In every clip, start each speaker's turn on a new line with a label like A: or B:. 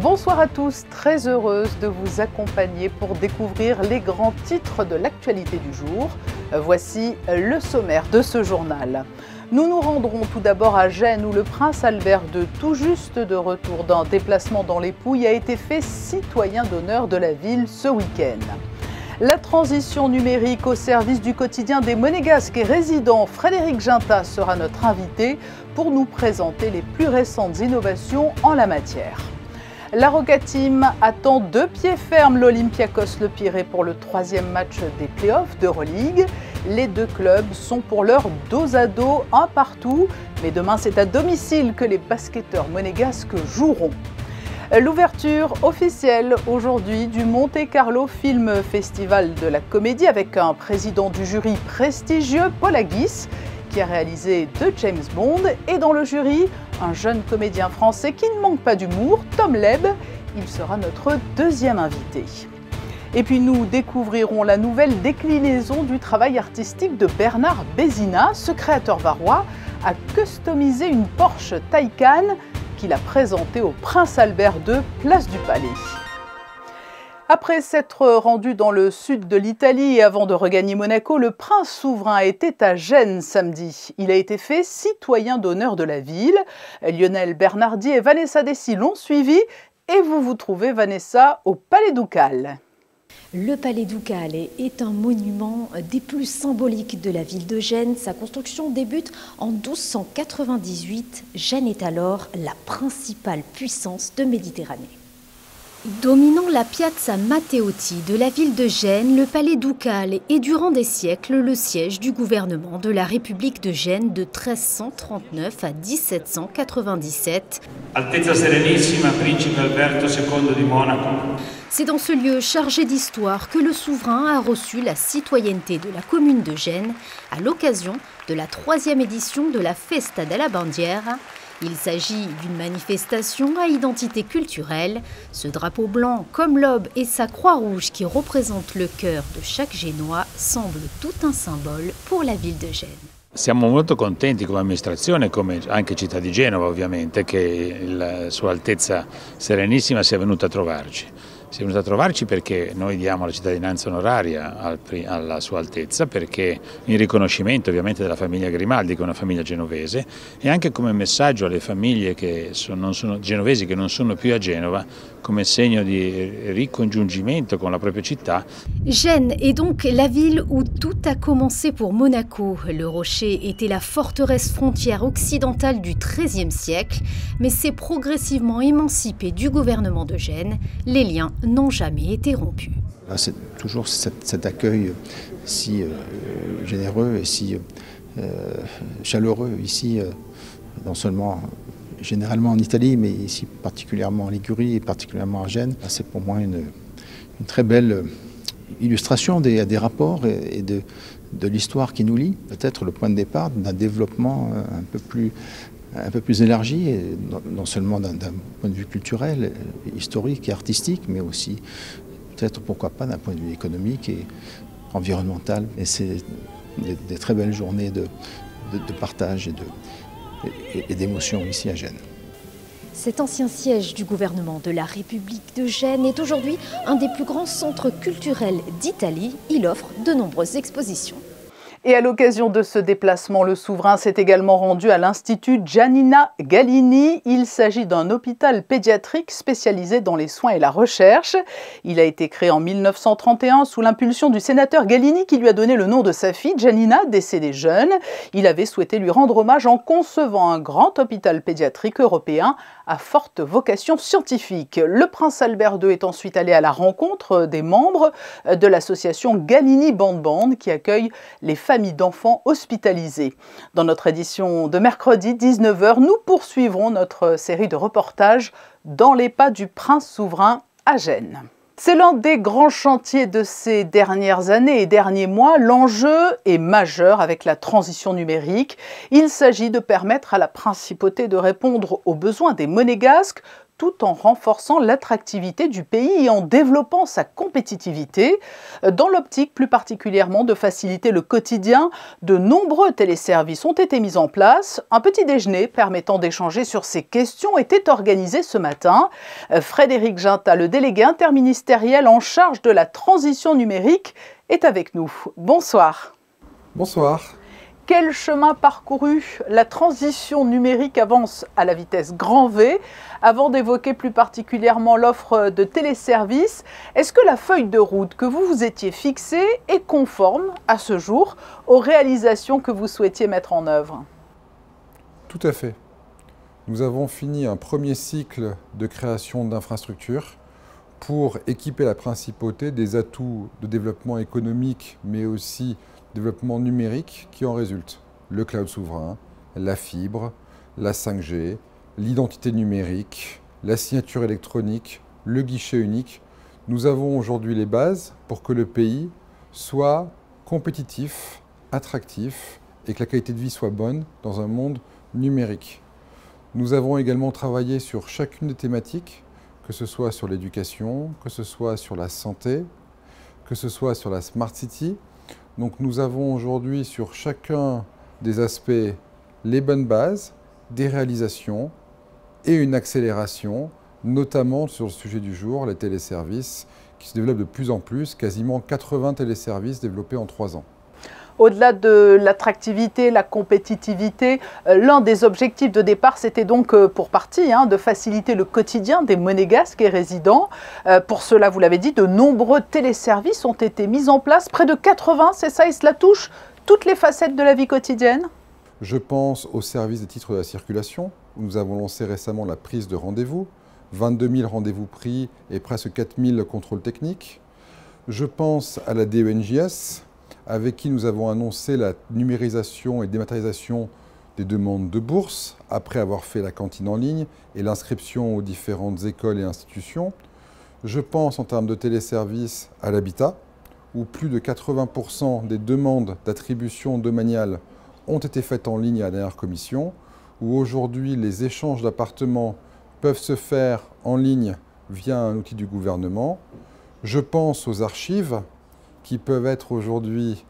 A: Bonsoir à tous, très heureuse de vous accompagner pour découvrir les grands titres de l'actualité du jour. Voici le sommaire de ce journal. Nous nous rendrons tout d'abord à Gênes où le prince Albert II, tout juste de retour d'un déplacement dans les Pouilles, a été fait citoyen d'honneur de la ville ce week-end. La transition numérique au service du quotidien des Monégasques et résidents, Frédéric Ginta sera notre invité pour nous présenter les plus récentes innovations en la matière. La Roca Team attend de pied ferme l'Olympiakos Le Pirée pour le troisième match des playoffs d'Euroleague. Les deux clubs sont pour l'heure dos à dos, un partout. Mais demain, c'est à domicile que les basketteurs monégasques joueront. L'ouverture officielle aujourd'hui du Monte Carlo Film Festival de la Comédie avec un président du jury prestigieux, Paul Haggis, qui a réalisé deux James Bond, et dans le jury, un jeune comédien français qui ne manque pas d'humour, Tom Leb. Il sera notre deuxième invité. Et puis nous découvrirons la nouvelle déclinaison du travail artistique de Bernard Bézina. Ce créateur varois a customisé une Porsche Taycan qu'il a présentée au Prince Albert II, place du Palais. Après s'être rendu dans le sud de l'Italie et avant de regagner Monaco, le prince souverain était à Gênes samedi. Il a été fait citoyen d'honneur de la ville. Lionel Bernardi et Vanessa Dessy l'ont suivi et vous vous trouvez, Vanessa, au Palais Ducal.
B: Le Palais Ducal est un monument des plus symboliques de la ville de Gênes. Sa construction débute en 1298. Gênes est alors la principale puissance de Méditerranée. Dominant la Piazza Matteotti de la ville de Gênes, le Palais Ducal est durant des siècles le siège du gouvernement de la République de Gênes de 1339 à 1797.
C: Altezza Serenissima, Principe Alberto II di Monaco.
B: C'est dans ce lieu chargé d'histoire que le souverain a reçu la citoyenneté de la commune de Gênes à l'occasion de la 3e édition de la Festa della Bandiera. Il s'agit d'une manifestation à identité culturelle. Ce drapeau blanc, comme l'aube et sa croix rouge qui représentent le cœur de chaque Génois, semble tout un symbole pour la ville de Gênes.
D: Siamo molto contenti come amministrazione, come anche città di Genova ovviamente, che Sua Altezza Serenissima sia venuta a trovarci. Si è venuta a trovarci perché noi diamo la cittadinanza onoraria alla Sua Altezza, perché in riconoscimento ovviamente della famiglia Grimaldi, che è una famiglia genovese, e anche come messaggio alle famiglie genovesi che non sono più a Genova, come segno di ricongiungimento con la propria città.
B: Gênes est donc la ville où tout a commencé pour Monaco. Le Rocher était la forteresse frontière occidentale du XIIIe siècle, mais s'est progressivement émancipé du gouvernement de Gênes. Les liens n'ont jamais été rompus.
E: C'est toujours cet accueil si généreux et si chaleureux ici, non seulement généralement en Italie, mais ici particulièrement en Ligurie et particulièrement à Gênes. C'est pour moi une très belle illustration des rapports et de l'histoire qui nous lie. Peut-être le point de départ d'un développement un peu plus élargi, et non seulement d'un point de vue culturel, historique et artistique, mais aussi peut-être, pourquoi pas, d'un point de vue économique et environnemental. Et c'est des très belles journées de partage et d'émotion ici à Gênes.
B: Cet ancien siège du gouvernement de la République de Gênes est aujourd'hui un des plus grands centres culturels d'Italie. Il offre de nombreuses expositions.
A: Et à l'occasion de ce déplacement, le souverain s'est également rendu à l'Institut Giannina Gallini. Il s'agit d'un hôpital pédiatrique spécialisé dans les soins et la recherche. Il a été créé en 1931 sous l'impulsion du sénateur Gallini qui lui a donné le nom de sa fille, Giannina, décédée jeune. Il avait souhaité lui rendre hommage en concevant un grand hôpital pédiatrique européen à forte vocation scientifique. Le prince Albert II est ensuite allé à la rencontre des membres de l'association Gallini Band Band qui accueille les familles d'enfants hospitalisés. Dans notre édition de mercredi 19h, nous poursuivrons notre série de reportages dans les pas du prince souverain à Gênes. C'est l'un des grands chantiers de ces dernières années et derniers mois. L'enjeu est majeur avec la transition numérique. Il s'agit de permettre à la principauté de répondre aux besoins des Monégasques tout en renforçant l'attractivité du pays et en développant sa compétitivité. Dans l'optique plus particulièrement de faciliter le quotidien, de nombreux téléservices ont été mis en place. Un petit déjeuner permettant d'échanger sur ces questions était organisé ce matin. Frédéric Ginta, le délégué interministériel en charge de la transition numérique, est avec nous. Bonsoir.
F: Bonsoir.
A: Quel chemin parcouru? La transition numérique avance à la vitesse grand V. Avant d'évoquer plus particulièrement l'offre de téléservices, est-ce que la feuille de route que vous vous étiez fixée est conforme à ce jour aux réalisations que vous souhaitiez mettre en œuvre?
F: Tout à fait. Nous avons fini un premier cycle de création d'infrastructures pour équiper la principauté des atouts de développement économique, mais aussi développement numérique qui en résulte. Le cloud souverain, la fibre, la 5G, l'identité numérique, la signature électronique, le guichet unique. Nous avons aujourd'hui les bases pour que le pays soit compétitif, attractif et que la qualité de vie soit bonne dans un monde numérique. Nous avons également travaillé sur chacune des thématiques, que ce soit sur l'éducation, que ce soit sur la santé, que ce soit sur la Smart City. Donc nous avons aujourd'hui sur chacun des aspects les bonnes bases, des réalisations et une accélération, notamment sur le sujet du jour, les téléservices, qui se développent de plus en plus, quasiment 80 téléservices développés en 3 ans.
A: Au-delà de l'attractivité, la compétitivité, l'un des objectifs de départ, c'était donc pour partie de faciliter le quotidien des monégasques et résidents. Pour cela, vous l'avez dit, de nombreux téléservices ont été mis en place, près de 80, c'est ça, et cela touche toutes les facettes de la vie quotidienne?
F: Je pense au service des titres de la circulation, où nous avons lancé récemment la prise de rendez-vous, 22 000 rendez-vous pris et presque 4 000 contrôles techniques. Je pense à la DENJS, avec qui nous avons annoncé la numérisation et dématérialisation des demandes de bourse, après avoir fait la cantine en ligne et l'inscription aux différentes écoles et institutions. Je pense en termes de téléservices à l'habitat, où plus de 80% des demandes d'attribution domaniale ont été faites en ligne à la dernière commission, où aujourd'hui les échanges d'appartements peuvent se faire en ligne via un outil du gouvernement. Je pense aux archives, qui peuvent être aujourd'hui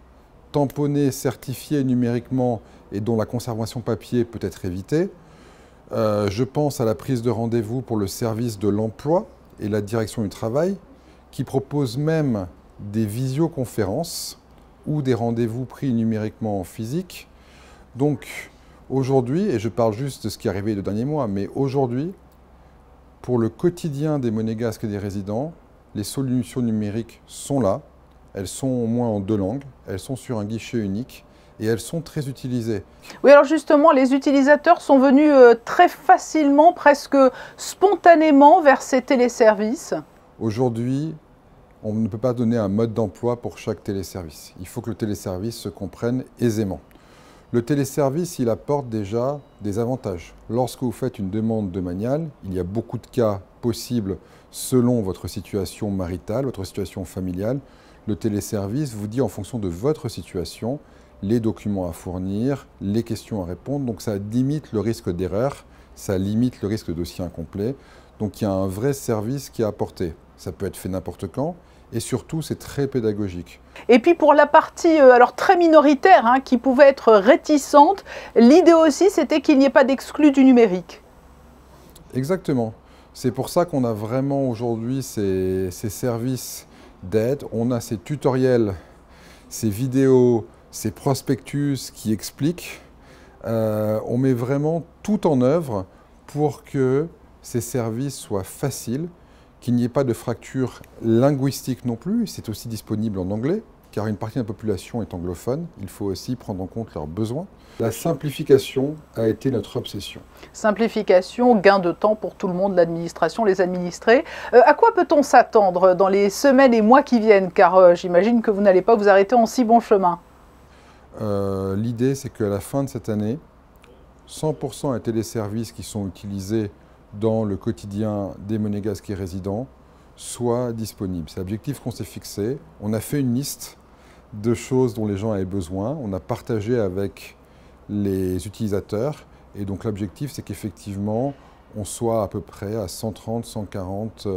F: tamponnés, certifiés numériquement et dont la conservation papier peut être évitée. Je pense à la prise de rendez-vous pour le service de l'emploi et la direction du travail, qui propose même des visioconférences ou des rendez-vous pris numériquement en physique. Donc aujourd'hui, et je parle juste de ce qui est arrivé les 2 derniers mois, mais aujourd'hui, pour le quotidien des monégasques et des résidents, les solutions numériques sont là. Elles sont au moins en 2 langues, elles sont sur un guichet unique et elles sont très utilisées.
A: Oui, alors justement, les utilisateurs sont venus très facilement, presque spontanément vers ces téléservices.
F: Aujourd'hui, on ne peut pas donner un mode d'emploi pour chaque téléservice. Il faut que le téléservice se comprenne aisément. Le téléservice, il apporte déjà des avantages. Lorsque vous faites une demande domaniale, il y a beaucoup de cas possibles selon votre situation maritale, votre situation familiale. Le téléservice vous dit en fonction de votre situation, les documents à fournir, les questions à répondre. Donc ça limite le risque d'erreur, ça limite le risque de dossier incomplet. Donc il y a un vrai service qui est apporté. Ça peut être fait n'importe quand et surtout c'est très pédagogique.
A: Et puis pour la partie alors très minoritaire qui pouvait être réticente, l'idée aussi c'était qu'il n'y ait pas d'exclus du numérique.
F: Exactement. C'est pour ça qu'on a vraiment aujourd'hui ces services d'aide. On a ces tutoriels, ces vidéos, ces prospectus qui expliquent. On met vraiment tout en œuvre pour que ces services soient faciles, qu'il n'y ait pas de fracture linguistique non plus. C'est aussi disponible en anglais, car une partie de la population est anglophone. Il faut aussi prendre en compte leurs besoins. La simplification a été notre obsession.
A: Simplification, gain de temps pour tout le monde, l'administration, les administrés. À quoi peut-on s'attendre dans les semaines et mois qui viennent? Car j'imagine que vous n'allez pas vous arrêter en si bon chemin.
F: L'idée, c'est qu'à la fin de cette année, 100% des téléservices qui sont utilisés dans le quotidien des monégasques et résidents soient disponibles. C'est l'objectif qu'on s'est fixé. On a fait une liste de choses dont les gens avaient besoin. On a partagé avec les utilisateurs. Et donc l'objectif, c'est qu'effectivement, on soit à peu près à 130, 140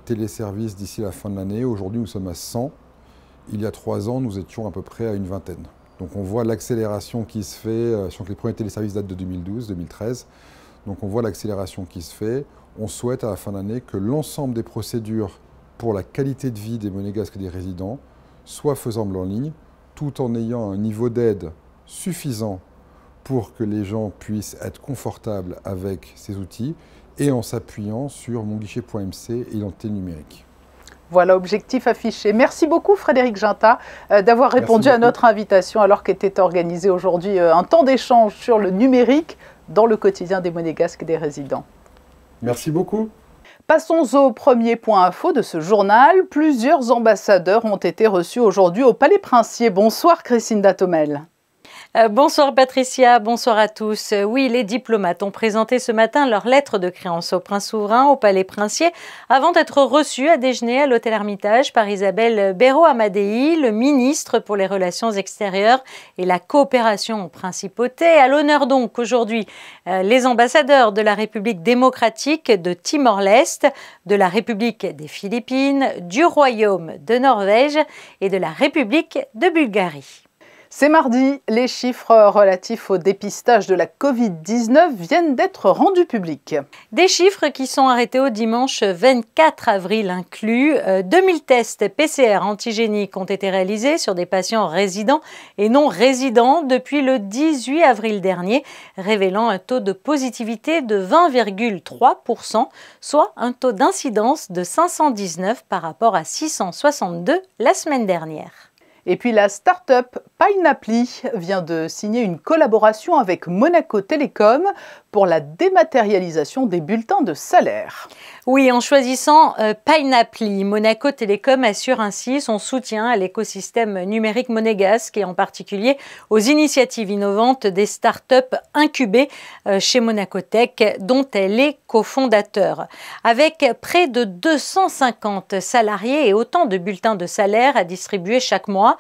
F: téléservices d'ici la fin de l'année. Aujourd'hui, nous sommes à 100. Il y a 3 ans, nous étions à peu près à une vingtaine. Donc on voit l'accélération qui se fait, sachant que les premiers téléservices datent de 2012, 2013. Donc on voit l'accélération qui se fait. On souhaite à la fin d'année que l'ensemble des procédures pour la qualité de vie des monégasques et des résidents soient faisables en ligne, tout en ayant un niveau d'aide suffisant pour que les gens puissent être confortables avec ces outils et en s'appuyant sur monguichet.mc et l'identité numérique.
A: Voilà, objectif affiché. Merci beaucoup Frédéric Ginta d'avoir répondu à notre invitation alors qu'était organisé aujourd'hui un temps d'échange sur le numérique dans le quotidien des Monégasques et des résidents.
F: Merci beaucoup.
A: Passons au premier point info de ce journal. Plusieurs ambassadeurs ont été reçus aujourd'hui au Palais Princier. Bonsoir Christine Datomel.
G: Bonsoir Patricia, bonsoir à tous. Oui, les diplomates ont présenté ce matin leur lettre de créance au prince souverain au Palais Princier avant d'être reçus à déjeuner à l'hôtel Hermitage par Isabelle Béraud-Amadei, le ministre pour les Relations extérieures et la coopération aux principautés. À l'honneur donc aujourd'hui les ambassadeurs de la République démocratique de Timor-Leste, de la République des Philippines, du Royaume de Norvège et de la République de Bulgarie.
A: C'est mardi, les chiffres relatifs au dépistage de la Covid-19 viennent d'être rendus publics.
G: Des chiffres qui sont arrêtés au dimanche 24 avril inclus. 2000 tests PCR antigéniques ont été réalisés sur des patients résidents et non résidents depuis le 18 avril dernier, révélant un taux de positivité de 20,3%, soit un taux d'incidence de 519 par rapport à 662 la semaine dernière.
A: Et puis la start-up Pinaply vient de signer une collaboration avec Monaco Télécom pour la dématérialisation des bulletins de salaire.
G: Oui, en choisissant Pinaply, Monaco Télécom assure ainsi son soutien à l'écosystème numérique monégasque et en particulier aux initiatives innovantes des start-up incubées chez Monaco Tech, dont elle est cofondateur. Avec près de 250 salariés et autant de bulletins de salaire à distribuer chaque mois,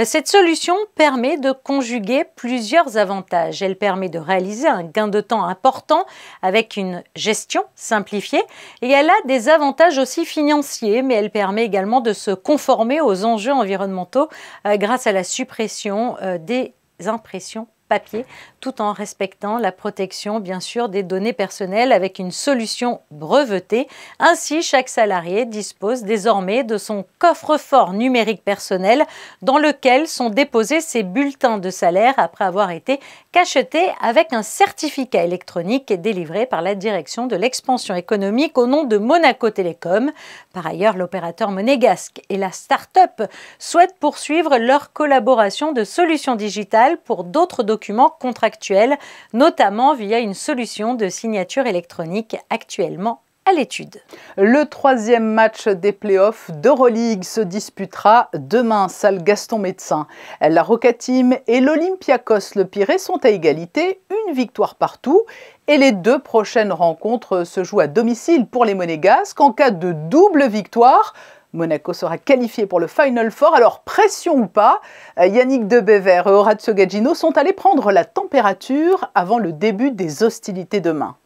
G: cette solution permet de conjuguer plusieurs avantages. Elle permet de réaliser un gain de temps important avec une gestion simplifiée et elle a des avantages aussi financiers, mais elle permet également de se conformer aux enjeux environnementaux grâce à la suppression des impressions papier, tout en respectant la protection, bien sûr, des données personnelles avec une solution brevetée. Ainsi, chaque salarié dispose désormais de son coffre-fort numérique personnel dans lequel sont déposés ses bulletins de salaire après avoir été cachetés avec un certificat électronique délivré par la direction de l'expansion économique au nom de Monaco Télécom. Par ailleurs, l'opérateur monégasque et la start-up souhaitent poursuivre leur collaboration de solutions digitales pour d'autres documents contractuels, notamment via une solution de signature électronique actuellement à l'étude.
A: Le 3e match des playoffs d'Euroleague se disputera demain, salle Gaston Médecin. La Roca Team et l'Olympiakos Le Pirée sont à égalité, une victoire partout. Et les 2 prochaines rencontres se jouent à domicile pour les Monégasques. En cas de double victoire, Monaco sera qualifié pour le Final Four, alors pression ou pas, Yannick Debever et Orazio Gagino sont allés prendre la température avant le début des hostilités demain.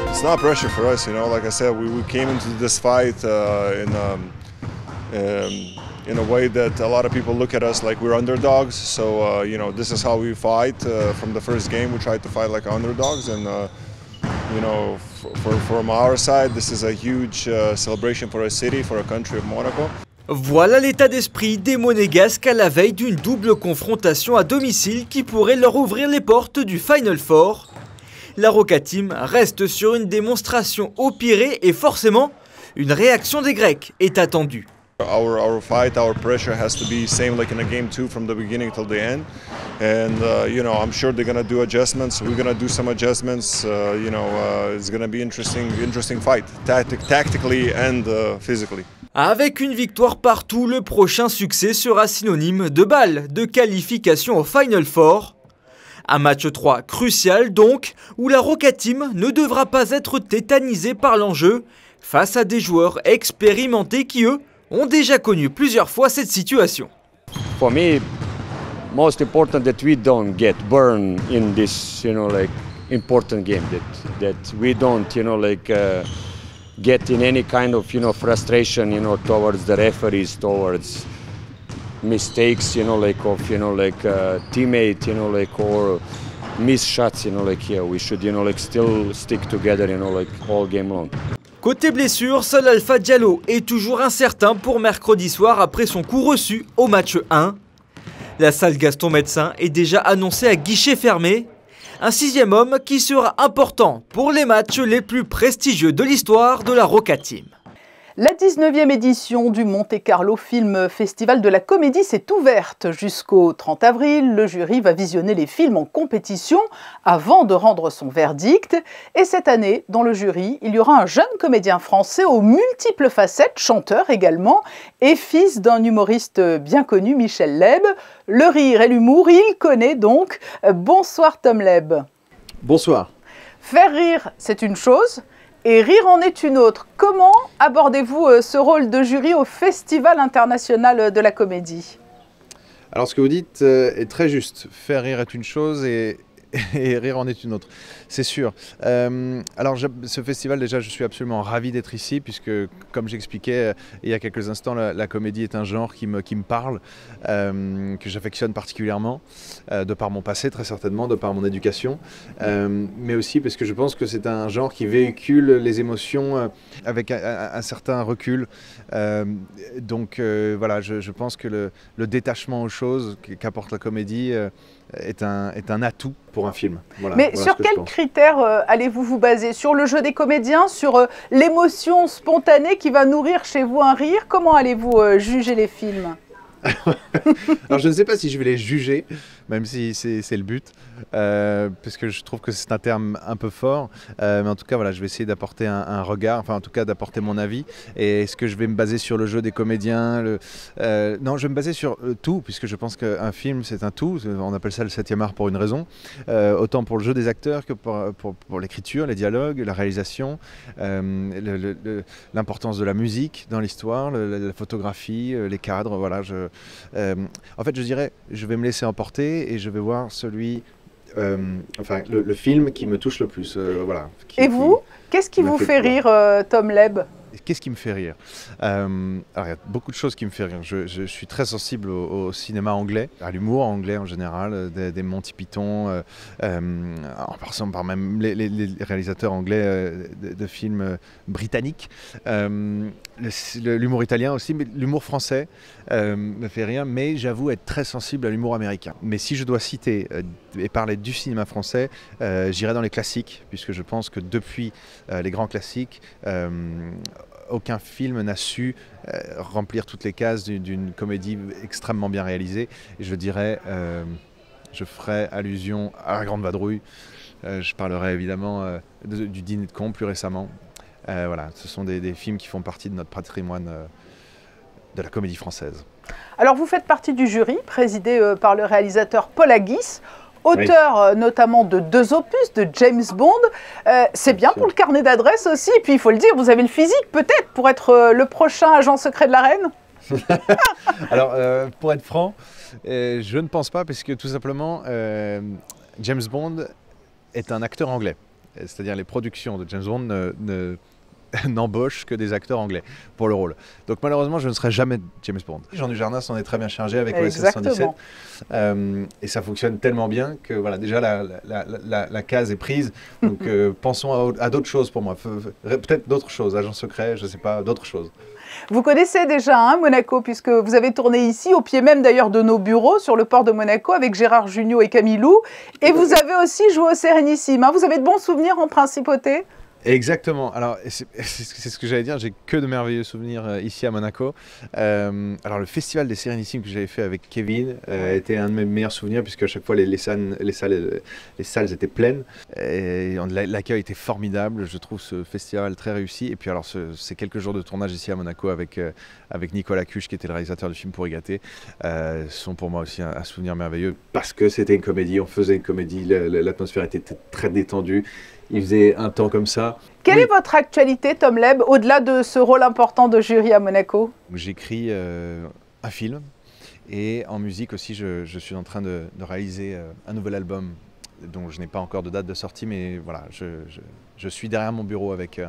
H: It's not pressure for us, you know. Like I said, we came into this fight in a way that a lot of people look at us like we're underdogs. So you know, this is how we fight. From the first game, we tried to fight like underdogs, and you know, from our side, this is a huge celebration for our city, for our country of Monaco.
I: Voilà l'état d'esprit des Monégasques à la veille d'une double confrontation à domicile qui pourrait leur ouvrir les portes du Final Four. La Roca Team reste sur une démonstration au Pirée et forcément, une réaction des Grecs est attendue.
H: Our fight, our pressure has to be same like in a game 2 from the beginning till the end, and you know, I'm sure they're gonna do adjustments. We're gonna do some adjustments. You know, it's gonna be interesting fight, tactically and physically.
I: Avec une victoire partout, le prochain succès sera synonyme de balle de qualification au Final Four. Un match 3 crucial donc, où la Roca Team ne devra pas être tétanisée par l'enjeu face à des joueurs expérimentés qui, eux, ont déjà connu plusieurs fois cette situation.
J: For me, most important that we don't get burned in this, you know, like important game that we don't, get in any kind of, frustration, towards the referees, towards mistakes, teammate, or missed shots, here. We should, still stick together, all game long.
I: Côté blessure, seul Alpha Diallo est toujours incertain pour mercredi soir après son coup reçu au match 1. La salle Gaston Médecin est déjà annoncée à guichet fermé. Un 6e homme qui sera important pour les matchs les plus prestigieux de l'histoire de la Roca Team.
A: La 19e édition du Monte Carlo Film Festival de la Comédie s'est ouverte jusqu'au 30 avril. Le jury va visionner les films en compétition avant de rendre son verdict. Et cette année, dans le jury, il y aura un jeune comédien français aux multiples facettes, chanteur également, et fils d'un humoriste bien connu, Michel Leb. Le rire et l'humour, il connaît donc. Bonsoir Tom Leb.
K: Bonsoir.
A: Faire rire, c'est une chose. Et rire en est une autre. Comment abordez-vous ce rôle de jury au Festival international de la comédie?
K: Alors ce que vous dites est très juste. Faire rire est une chose et rire en est une autre, c'est sûr. Alors ce festival, déjà, je suis absolument ravi d'être ici puisque, comme j'expliquais il y a quelques instants, la comédie est un genre qui me parle, que j'affectionne particulièrement, de par mon passé très certainement, de par mon éducation, mais aussi parce que je pense que c'est un genre qui véhicule les émotions avec un certain recul. Donc voilà, je pense que le détachement aux choses qu'apporte la comédie est un atout pour un film. Voilà,
A: mais sur quels critères allez-vous vous baser? Sur le jeu des comédiens? Sur l'émotion spontanée qui va nourrir chez vous un rire? Comment allez-vous juger les films?
K: Alors je ne sais pas si je vais les juger, même si c'est le but, parce que je trouve que c'est un terme un peu fort, mais en tout cas voilà, je vais essayer d'apporter un regard, enfin en tout cas d'apporter mon avis. Et est-ce que je vais me baser sur le jeu des comédiens? Non, je vais me baser sur tout, puisque je pense qu'un film c'est un tout, on appelle ça le 7e art pour une raison, autant pour le jeu des acteurs que pour l'écriture, les dialogues, la réalisation, l'importance de la musique dans l'histoire, la photographie, les cadres, voilà. En fait, je dirais, je vais me laisser emporter et je vais voir le film qui me touche le plus. Voilà,
A: et vous, qu'est-ce qui vous fait rire, Tom Leb?
K: Qu'est-ce qui me fait rire? Alors, il y a beaucoup de choses qui me font rire. Je suis très sensible au cinéma anglais, à l'humour anglais en général, des Monty Python, en passant par même les réalisateurs anglais de films britanniques. L'humour italien aussi, mais l'humour français me fait rire, mais j'avoue être très sensible à l'humour américain. Mais si je dois citer et parler du cinéma français, j'irai dans les classiques, puisque je pense que depuis les grands classiques, aucun film n'a su remplir toutes les cases d'une comédie extrêmement bien réalisée. Et je dirais, je ferai allusion à La Grande Vadrouille. Je parlerai évidemment du Dîner de cons plus récemment. Voilà, ce sont des films qui font partie de notre patrimoine de la comédie française.
A: Alors vous faites partie du jury, présidé par le réalisateur Paul Haggis, auteur oui, notamment de 2 opus de James Bond. C'est bien pour le carnet d'adresses aussi, et puis il faut le dire, vous avez le physique peut-être pour être le prochain agent secret de la reine.
K: Alors pour être franc, je ne pense pas, parce que tout simplement James Bond est un acteur anglais. C'est-à-dire les productions de James Bond n'embauchent que des acteurs anglais pour le rôle. Donc malheureusement, je ne serai jamais James Bond. Jean Dujardin s'en est très bien chargé avec OSS 117. Et ça fonctionne tellement bien que voilà, déjà la case est prise. Donc pensons à d'autres choses pour moi. Peut-être d'autres choses, agent secret, je ne sais pas, d'autres choses.
A: Vous connaissez déjà Monaco, puisque vous avez tourné ici, au pied même d'ailleurs de nos bureaux, sur le port de Monaco, avec Gérard Jugnot et Camille Lou. Et vous avez aussi joué au Sérénissime. Vous avez de bons souvenirs en principauté?
K: Exactement. Alors, c'est ce que j'allais dire. J'ai que de merveilleux souvenirs ici à Monaco. Alors, le festival des Sérénissimes que j'avais fait avec Kevin était un de mes meilleurs souvenirs, puisque à chaque fois les salles étaient pleines. Et l'accueil était formidable. Je trouve ce festival très réussi. Et puis, alors, ces quelques jours de tournage ici à Monaco avec Nicolas Cuche, qui était le réalisateur du film Pour y gâter, sont pour moi aussi un souvenir merveilleux, parce que c'était une comédie. On faisait une comédie. L'atmosphère était très détendue. Il faisait un temps comme ça.
A: Quelle est votre actualité, Tom Leb, au-delà de ce rôle important de jury à Monaco?
K: J'écris un film, et en musique aussi, je suis en train de réaliser un nouvel album dont je n'ai pas encore de date de sortie, mais voilà, je suis derrière mon bureau avec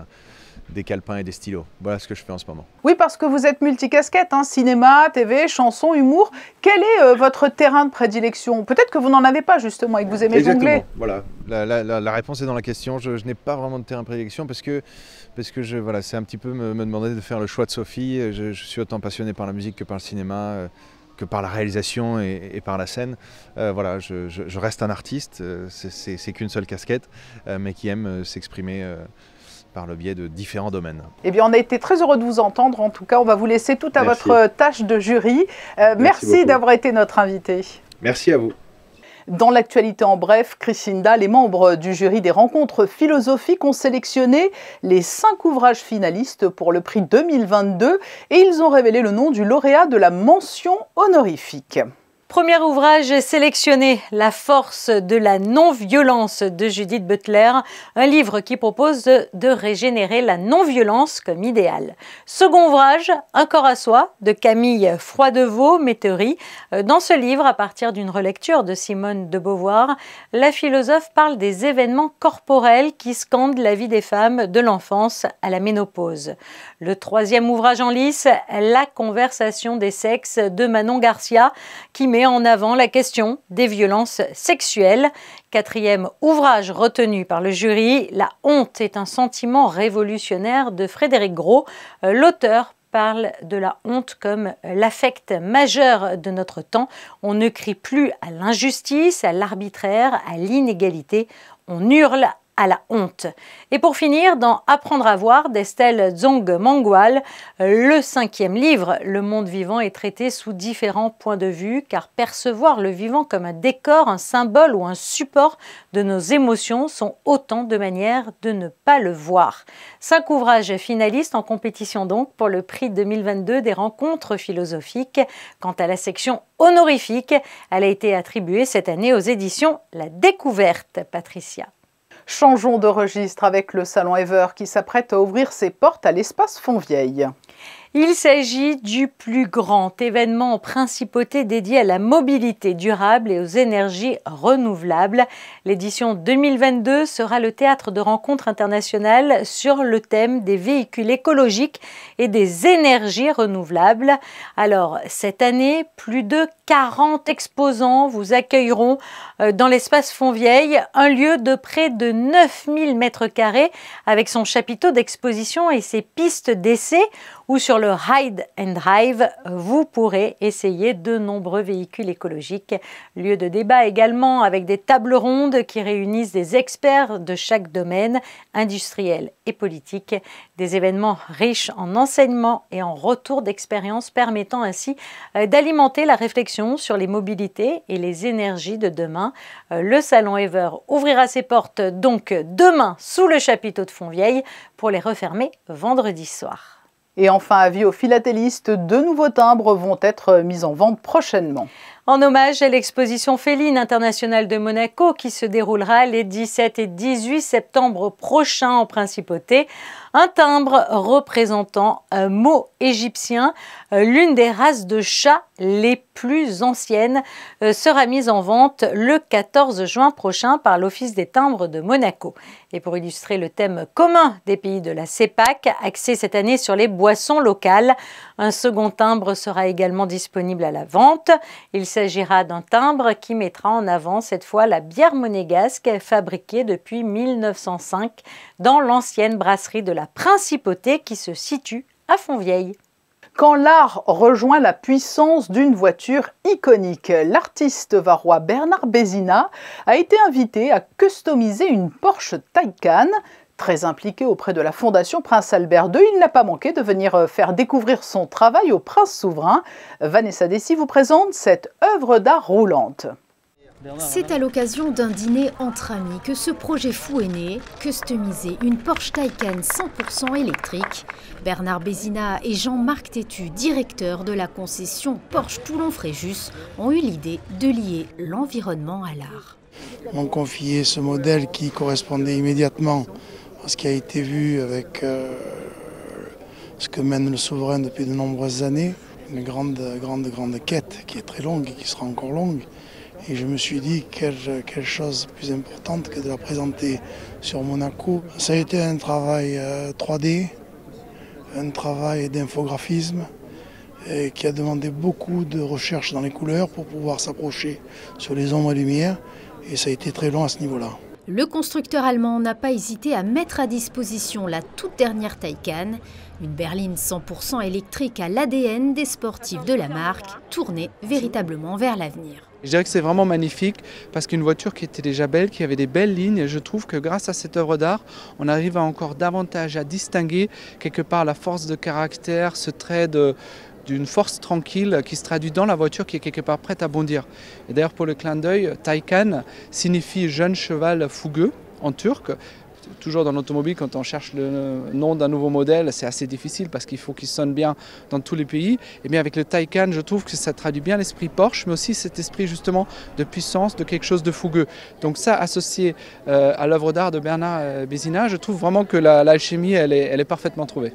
K: des calepins et des stylos. Voilà ce que je fais en ce moment.
A: Oui, parce que vous êtes multicasquette, hein, cinéma, TV, chansons, humour. Quel est votre terrain de prédilection? Peut-être que vous n'en avez pas justement et que vous aimez jongler.
K: Voilà. La réponse est dans la question. Je n'ai pas vraiment de terrain de prédilection parce que voilà, c'est un petit peu me demander de faire le choix de Sophie. Je suis autant passionné par la musique que par le cinéma, que par la réalisation et par la scène. Voilà, je reste un artiste, c'est qu'une seule casquette, mais qui aime s'exprimer par le biais de différents domaines.
A: Eh bien, on a été très heureux de vous entendre. En tout cas, on va vous laisser tout à votre tâche de jury. Merci d'avoir été notre invité.
K: Merci à vous.
A: Dans l'actualité en bref, Chrisinda, les membres du jury des rencontres philosophiques ont sélectionné les 5 ouvrages finalistes pour le prix 2022 et ils ont révélé le nom du lauréat de la mention honorifique.
G: Premier ouvrage sélectionné, La force de la non-violence de Judith Butler, un livre qui propose de régénérer la non-violence comme idéal. Second ouvrage, Un corps à soi de Camille Froidevaux-Métairie. Dans ce livre, à partir d'une relecture de Simone de Beauvoir, la philosophe parle des événements corporels qui scandent la vie des femmes de l'enfance à la ménopause. Le troisième ouvrage en lice, La conversation des sexes de Manon Garcia, qui met en avant la question des violences sexuelles. Quatrième ouvrage retenu par le jury, La honte est un sentiment révolutionnaire de Frédéric Gros. L'auteur parle de la honte comme l'affect majeur de notre temps. On ne crie plus à l'injustice, à l'arbitraire, à l'inégalité. On hurle à la honte. Et pour finir, dans Apprendre à voir d'Estelle Zong Mangwal, le 5e livre, Le monde vivant est traité sous différents points de vue, car percevoir le vivant comme un décor, un symbole ou un support de nos émotions sont autant de manières de ne pas le voir. 5 ouvrages finalistes en compétition donc pour le prix 2022 des rencontres philosophiques. Quant à la section honorifique, elle a été attribuée cette année aux éditions La Découverte, Patricia.
A: Changeons de registre avec le Salon Ever qui s'apprête à ouvrir ses portes à l'espace Fontvieille.
G: Il s'agit du plus grand événement en principauté dédié à la mobilité durable et aux énergies renouvelables. L'édition 2022 sera le théâtre de rencontres internationales sur le thème des véhicules écologiques et des énergies renouvelables. Alors, cette année, plus de 40 exposants vous accueilleront dans l'espace Fontvieille, un lieu de près de 9000 m² avec son chapiteau d'exposition et ses pistes d'essai, ou sur le Ride and Drive, vous pourrez essayer de nombreux véhicules écologiques. Lieu de débat également avec des tables rondes qui réunissent des experts de chaque domaine, industriel et politique. Des événements riches en enseignements et en retours d'expérience permettant ainsi d'alimenter la réflexion sur les mobilités et les énergies de demain. Le Salon Ever ouvrira ses portes donc demain sous le chapiteau de Fontvieille pour les refermer vendredi soir.
A: Et enfin, avis aux philatélistes, 2 nouveaux timbres vont être mis en vente prochainement.
G: En hommage à l'exposition féline internationale de Monaco qui se déroulera les 17 et 18 septembre prochains en Principauté, un timbre représentant un mot égyptien, l'une des races de chats les plus anciennes, sera mise en vente le 14 juin prochain par l'Office des timbres de Monaco. Et pour illustrer le thème commun des pays de la CEPAC, axé cette année sur les boissons locales, un second timbre sera également disponible à la vente. Il s'agira d'un timbre qui mettra en avant cette fois la bière monégasque fabriquée depuis 1905 dans l'ancienne brasserie de la Principauté qui se situe à Fontvieille.
A: Quand l'art rejoint la puissance d'une voiture iconique, l'artiste varois Bernard Bézina a été invité à customiser une Porsche Taycan. Très impliqué auprès de la Fondation Prince Albert II, il n'a pas manqué de venir faire découvrir son travail au prince souverain. Vanessa Dessy vous présente cette œuvre d'art roulante.
B: C'est à l'occasion d'un dîner entre amis que ce projet fou est né, customiser une Porsche Taycan 100% électrique. Bernard Bézina et Jean-Marc Tétu, directeur de la concession Porsche Toulon-Fréjus, ont eu l'idée de lier l'environnement à l'art.
L: On m'a confié ce modèle qui correspondait immédiatement à ce qui a été vu avec ce que mène le souverain depuis de nombreuses années. Une grande quête qui est très longue et qui sera encore longue. Et je me suis dit, quelle chose plus importante que de la présenter sur Monaco. Ça a été un travail 3D, un travail d'infographisme qui a demandé beaucoup de recherche dans les couleurs pour pouvoir s'approcher sur les ombres et lumières. Et ça a été très long à ce niveau-là.
B: Le constructeur allemand n'a pas hésité à mettre à disposition la toute dernière Taycan, une berline 100% électrique à l'ADN des sportifs de la marque, tournée véritablement vers l'avenir.
M: Je dirais que c'est vraiment magnifique parce qu'une voiture qui était déjà belle, qui avait des belles lignes, et je trouve que grâce à cette œuvre d'art, on arrive encore davantage à distinguer quelque part la force de caractère, ce trait d'une force tranquille qui se traduit dans la voiture qui est quelque part prête à bondir. Et d'ailleurs pour le clin d'œil, Taycan signifie jeune cheval fougueux en turc. Toujours dans l'automobile, quand on cherche le nom d'un nouveau modèle, c'est assez difficile parce qu'il faut qu'il sonne bien dans tous les pays. Et bien avec le Taycan, je trouve que ça traduit bien l'esprit Porsche, mais aussi cet esprit justement de puissance, de quelque chose de fougueux. Donc ça, associé à l'œuvre d'art de Bernard Bézina, je trouve vraiment que l'alchimie, elle est parfaitement trouvée.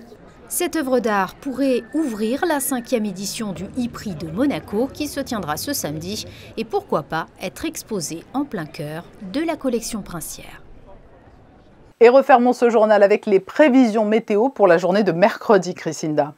B: Cette œuvre d'art pourrait ouvrir la 5e édition du e-Prix de Monaco qui se tiendra ce samedi et pourquoi pas être exposée en plein cœur de la collection princière.
A: Et refermons ce journal avec les prévisions météo pour la journée de mercredi, Crisinda.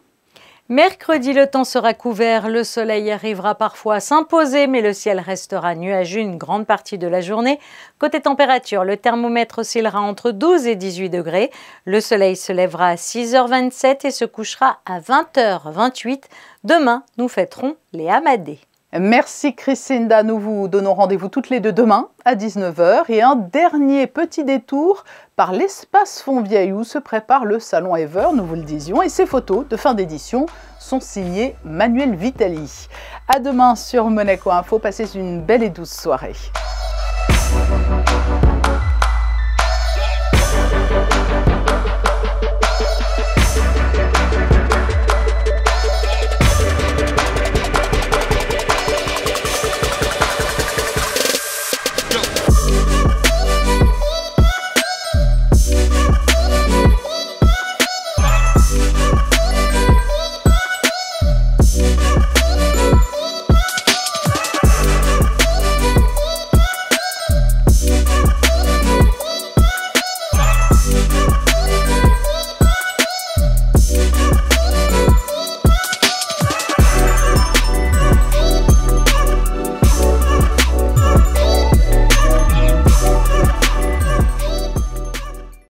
G: Mercredi, le temps sera couvert, le soleil arrivera parfois à s'imposer, mais le ciel restera nuageux une grande partie de la journée. Côté température, le thermomètre oscillera entre 12 et 18 degrés. Le soleil se lèvera à 6h27 et se couchera à 20h28. Demain, nous fêterons les Amadées.
A: Merci Crisinda, nous vous donnons rendez-vous toutes les deux demain à 19h et un dernier petit détour par l'espace Fontvieille où se prépare le salon Ever, nous vous le disions, et ces photos de fin d'édition sont signées Manuel Vitali. À demain sur Monaco Info, passez une belle et douce soirée.